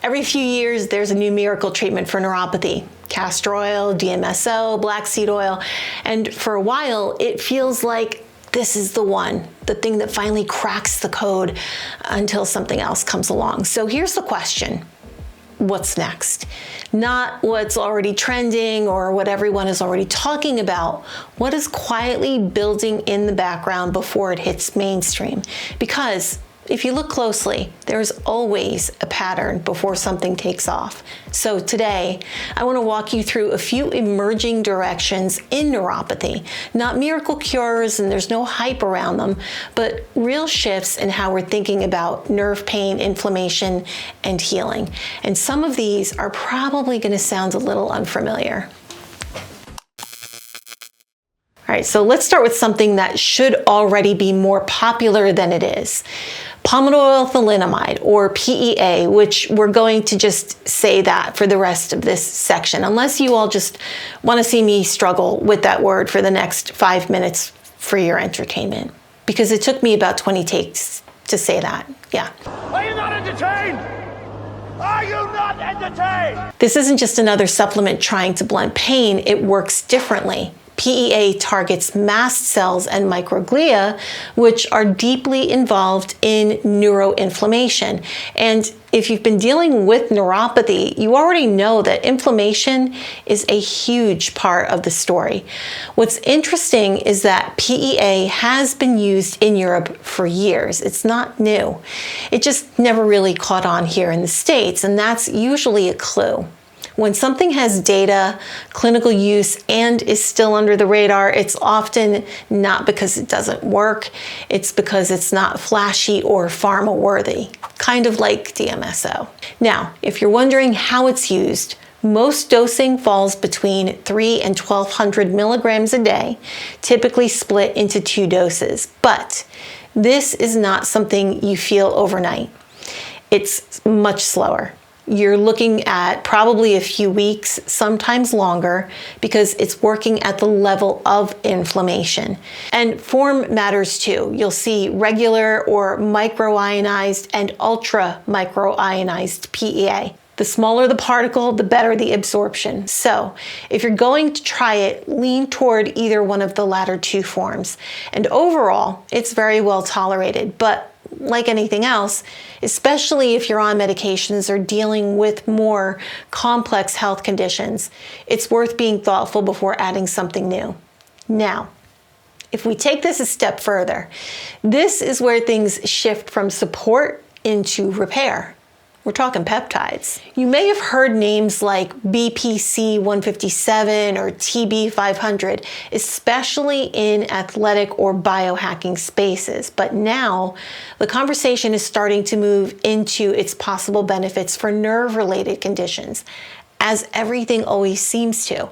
Every few years, there's a new miracle treatment for neuropathy. Castor oil, DMSO, black seed oil. And for a while, it feels like this is the one, the thing that finally cracks the code until something else comes along. So here's the question. What's next? Not what's already trending or what everyone is already talking about. What is quietly building in the background before it hits mainstream? Because if you look closely, there's always a pattern before something takes off. So today, I want to walk you through a few emerging directions in neuropathy. Not miracle cures, and there's no hype around them, but real shifts in how we're thinking about nerve pain, inflammation, and healing. And some of these are probably going to sound a little unfamiliar. All right, so let's start with something that should already be more popular than it is. Pomolthalinomide, or PEA, which we're going to just say that for the rest of this section, unless you all just want to see me struggle with that word for the next 5 minutes for your entertainment, because it took me about 20 takes to say that. Yeah. Are you not entertained? Are you not entertained? This isn't just another supplement trying to blunt pain. It works differently. PEA targets mast cells and microglia, which are deeply involved in neuroinflammation. And if you've been dealing with neuropathy, you already know that inflammation is a huge part of the story. What's interesting is that PEA has been used in Europe for years. It's not new. It just never really caught on here in the States, and that's usually a clue. When something has data, clinical use, and is still under the radar, it's often not because it doesn't work, it's because it's not flashy or pharma worthy, kind of like DMSO. Now, if you're wondering how it's used, most dosing falls between 3 and 1,200 milligrams a day, typically split into 2 doses. But this is not something you feel overnight. It's much slower. You're looking at probably a few weeks, sometimes longer, because it's working at the level of inflammation. And form matters too. You'll see regular or microionized and ultra microionized PEA. The smaller the particle, the better the absorption. So if you're going to try it, lean toward either one of the latter 2 forms. And overall, it's very well tolerated, but like anything else, especially if you're on medications or dealing with more complex health conditions, it's worth being thoughtful before adding something new. Now, if we take this a step further, this is where things shift from support into repair. We're talking peptides. You may have heard names like BPC 157 or TB 500, especially in athletic or biohacking spaces. But now the conversation is starting to move into its possible benefits for nerve-related conditions, as everything always seems to,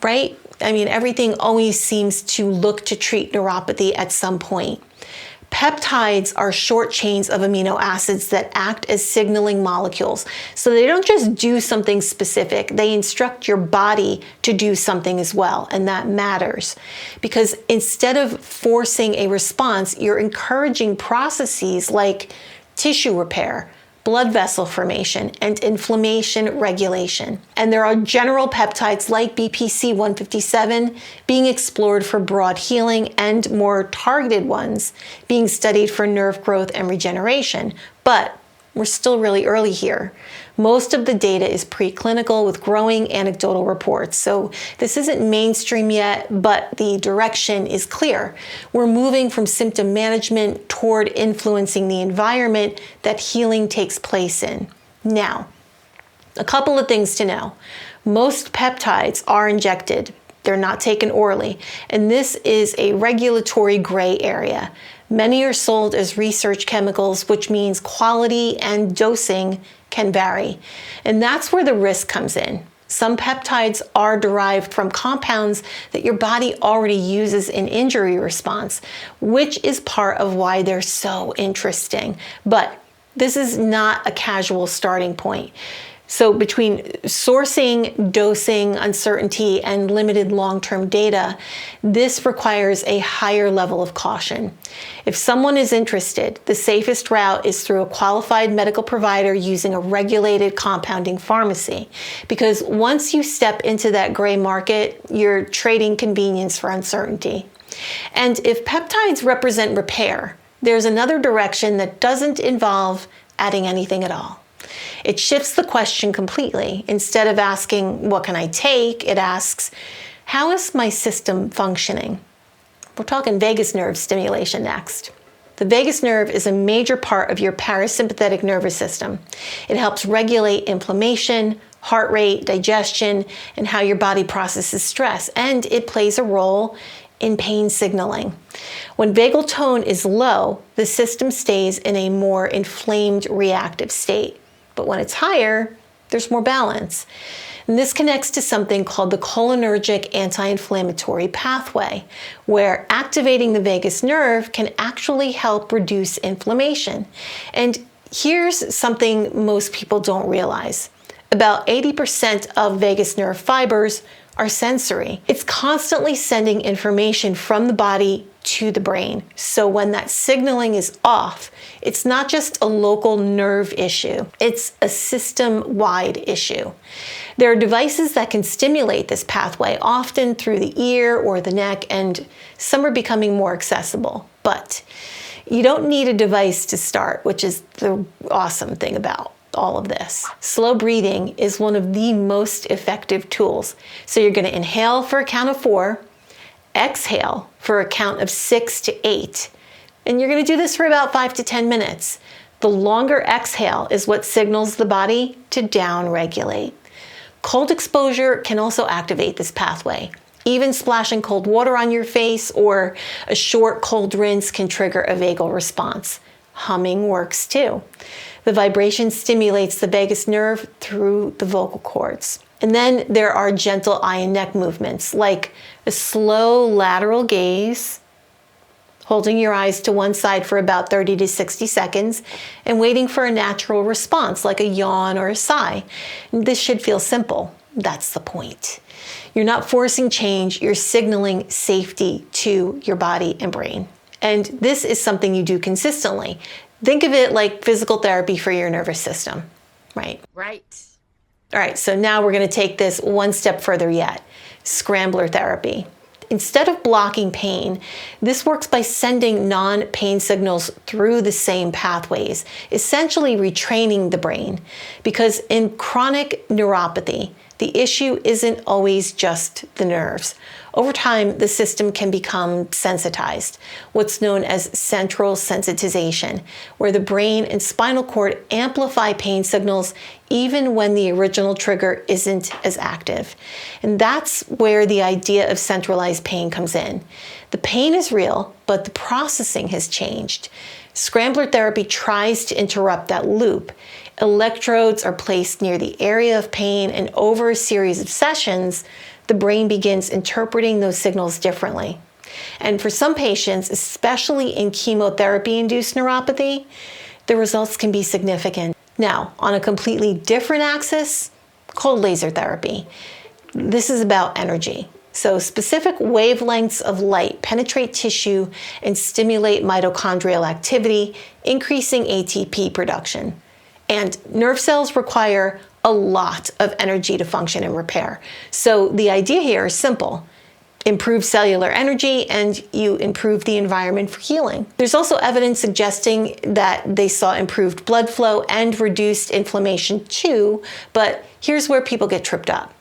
right? I mean, everything always seems to look to treat neuropathy at some point. Peptides are short chains of amino acids that act as signaling molecules. So they don't just do something specific, they instruct your body to do something as well, and that matters. Because instead of forcing a response, you're encouraging processes like tissue repair, blood vessel formation, and inflammation regulation. And there are general peptides like BPC 157 being explored for broad healing and more targeted ones being studied for nerve growth and regeneration. But we're still really early here. Most of the data is preclinical with growing anecdotal reports. So this isn't mainstream yet, but the direction is clear. We're moving from symptom management toward influencing the environment that healing takes place in. Now, a couple of things to know. Most peptides are injected. They're not taken orally. And this is a regulatory gray area. Many are sold as research chemicals, which means quality and dosing can vary. And that's where the risk comes in. Some peptides are derived from compounds that your body already uses in injury response, which is part of why they're so interesting. But this is not a casual starting point. So between sourcing, dosing, uncertainty, and limited long-term data, this requires a higher level of caution. If someone is interested, the safest route is through a qualified medical provider using a regulated compounding pharmacy, because once you step into that gray market, you're trading convenience for uncertainty. And if peptides represent repair, there's another direction that doesn't involve adding anything at all. It shifts the question completely. Instead of asking, what can I take? It asks, how is my system functioning? We're talking vagus nerve stimulation next. The vagus nerve is a major part of your parasympathetic nervous system. It helps regulate inflammation, heart rate, digestion, and how your body processes stress. And it plays a role in pain signaling. When vagal tone is low, the system stays in a more inflamed reactive state. But when it's higher, there's more balance. And this connects to something called the cholinergic anti-inflammatory pathway, where activating the vagus nerve can actually help reduce inflammation. And here's something most people don't realize. About 80% of vagus nerve fibers are sensory. It's constantly sending information from the body to the brain. So when that signaling is off, it's not just a local nerve issue, it's a system-wide issue. There are devices that can stimulate this pathway, often through the ear or the neck, and some are becoming more accessible. But you don't need a device to start, which is the awesome thing about all of this. Slow breathing is one of the most effective tools. So you're going to inhale for a count of 4, exhale for a count of 6 to 8. And you're going to do this for about 5 to 10 minutes. The longer exhale is what signals the body to down-regulate. Cold exposure can also activate this pathway. Even splashing cold water on your face or a short cold rinse can trigger a vagal response. Humming works too. The vibration stimulates the vagus nerve through the vocal cords. And then there are gentle eye and neck movements, like a slow lateral gaze, holding your eyes to one side for about 30 to 60 seconds, and waiting for a natural response, like a yawn or a sigh. This should feel simple. That's the point. You're not forcing change, you're signaling safety to your body and brain. And this is something you do consistently. Think of it like physical therapy for your nervous system, right? Right. All right, so now we're going to take this one step further yet. Scrambler therapy. Instead of blocking pain, this works by sending non-pain signals through the same pathways, essentially retraining the brain. Because in chronic neuropathy, the issue isn't always just the nerves. Over time, the system can become sensitized, what's known as central sensitization, where the brain and spinal cord amplify pain signals even when the original trigger isn't as active. And that's where the idea of centralized pain comes in. The pain is real, but the processing has changed. Scrambler therapy tries to interrupt that loop. Electrodes are placed near the area of pain, and over a series of sessions, the brain begins interpreting those signals differently. And for some patients, especially in chemotherapy-induced neuropathy, the results can be significant. Now, on a completely different axis, cold laser therapy. This is about energy. So specific wavelengths of light penetrate tissue and stimulate mitochondrial activity, increasing ATP production. And nerve cells require a lot of energy to function and repair. So the idea here is simple. Improve cellular energy and you improve the environment for healing. There's also evidence suggesting that they saw improved blood flow and reduced inflammation too, but here's where people get tripped up.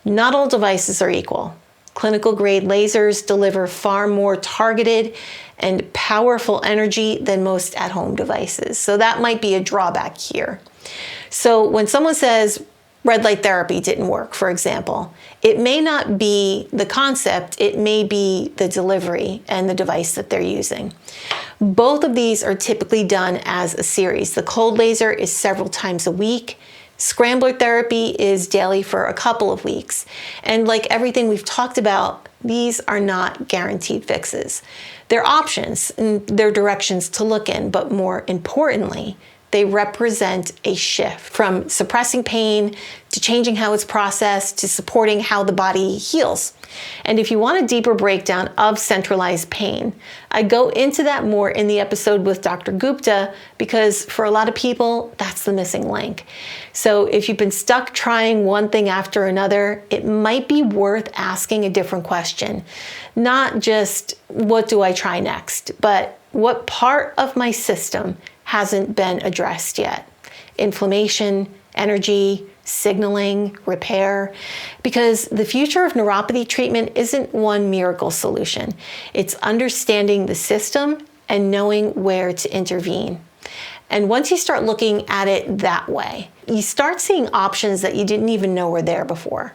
Not all devices are equal. Clinical grade lasers deliver far more targeted and powerful energy than most at-home devices. So that might be a drawback here. So when someone says red light therapy didn't work, for example, it may not be the concept, it may be the delivery and the device that they're using. Both of these are typically done as a series. The cold laser is several times a week. Scrambler therapy is daily for a couple of weeks. And like everything we've talked about, these are not guaranteed fixes. They're options and they're directions to look in, but more importantly, they represent a shift from suppressing pain to changing how it's processed to supporting how the body heals. And if you want a deeper breakdown of centralized pain, I go into that more in the episode with Dr. Gupta, because for a lot of people, that's the missing link. So if you've been stuck trying one thing after another, it might be worth asking a different question. Not just, what do I try next? But what part of my system hasn't been addressed yet? Inflammation, energy, signaling, repair, because the future of neuropathy treatment isn't one miracle solution. It's understanding the system and knowing where to intervene. And once you start looking at it that way, you start seeing options that you didn't even know were there before.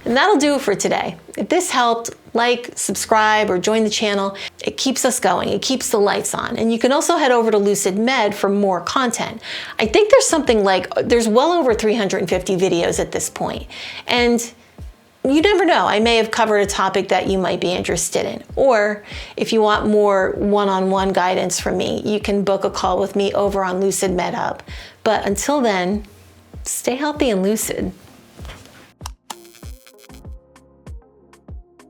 And that'll do it for today. If this helped, like, subscribe, or join the channel. It keeps us going. It keeps the lights on. And you can also head over to Lucid Med for more content. I think there's well over 350 videos at this point. And you never know, I may have covered a topic that you might be interested in. Or if you want more one-on-one guidance from me, you can book a call with me over on Lucid Med Hub. But until then, stay healthy and lucid.